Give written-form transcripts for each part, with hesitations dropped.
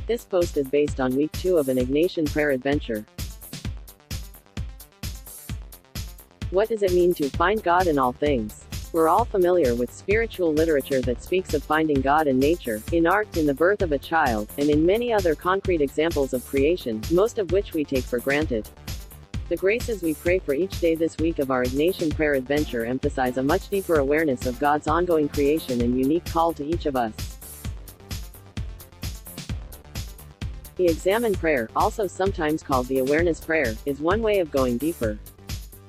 This post is based on week 2 of an Ignatian prayer adventure. What does it mean to find God in all things? We're all familiar with spiritual literature that speaks of finding God in nature, in art, in the birth of a child, and in many other concrete examples of creation, most of which we take for granted. The graces we pray for each day this week of our Ignatian prayer adventure emphasize a much deeper awareness of God's ongoing creation and unique call to each of us. The examine prayer, also sometimes called the awareness prayer, is one way of going deeper.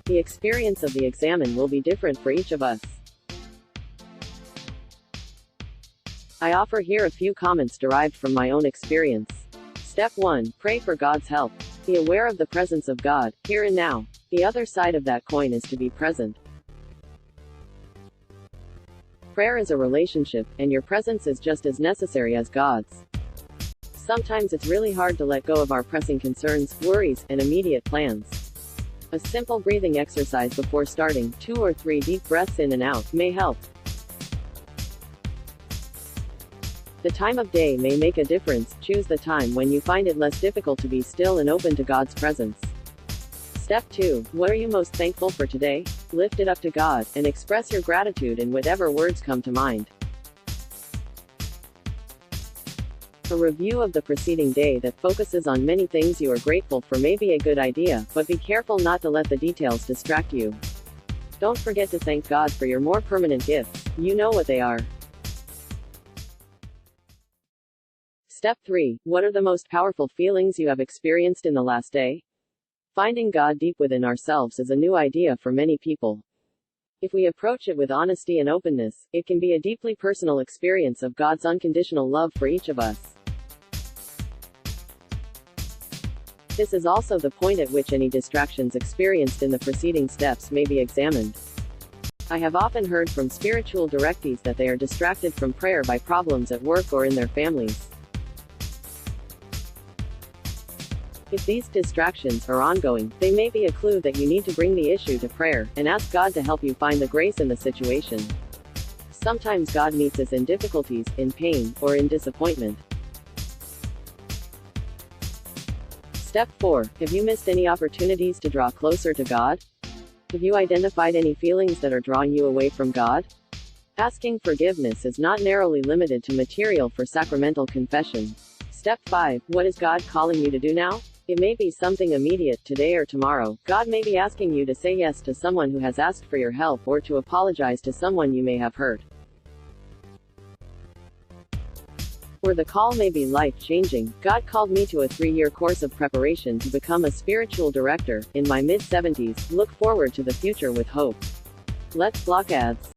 The experience of the examine will be different for each of us. I offer here a few comments derived from my own experience. Step 1. Pray for God's help. Be aware of the presence of God, here and now. The other side of that coin is to be present. Prayer is a relationship, and your presence is just as necessary as God's. Sometimes it's really hard to let go of our pressing concerns, worries, and immediate plans. A simple breathing exercise before starting, 2 or 3 deep breaths in and out, may help. The time of day may make a difference. Choose the time when you find it less difficult to be still and open to God's presence. Step 2. What are you most thankful for today? Lift it up to God, and express your gratitude in whatever words come to mind. A review of the preceding day that focuses on many things you are grateful for may be a good idea, but be careful not to let the details distract you. Don't forget to thank God for your more permanent gifts. You know what they are. Step 3. What are the most powerful feelings you have experienced in the last day? Finding God deep within ourselves is a new idea for many people. If we approach it with honesty and openness, it can be a deeply personal experience of God's unconditional love for each of us. This is also the point at which any distractions experienced in the preceding steps may be examined. I have often heard from spiritual directees that they are distracted from prayer by problems at work or in their families. If these distractions are ongoing, they may be a clue that you need to bring the issue to prayer, and ask God to help you find the grace in the situation. Sometimes God meets us in difficulties, in pain, or in disappointment. Step 4. Have you missed any opportunities to draw closer to God? Have you identified any feelings that are drawing you away from God? Asking forgiveness is not narrowly limited to material for sacramental confession. Step 5. What is God calling you to do now? It may be something immediate, today or tomorrow. God may be asking you to say yes to someone who has asked for your help, or to apologize to someone you may have hurt. Or the call may be life-changing. God called me to a 3-year course of preparation to become a spiritual director. In my mid-70s, look forward to the future with hope. Let's block ads.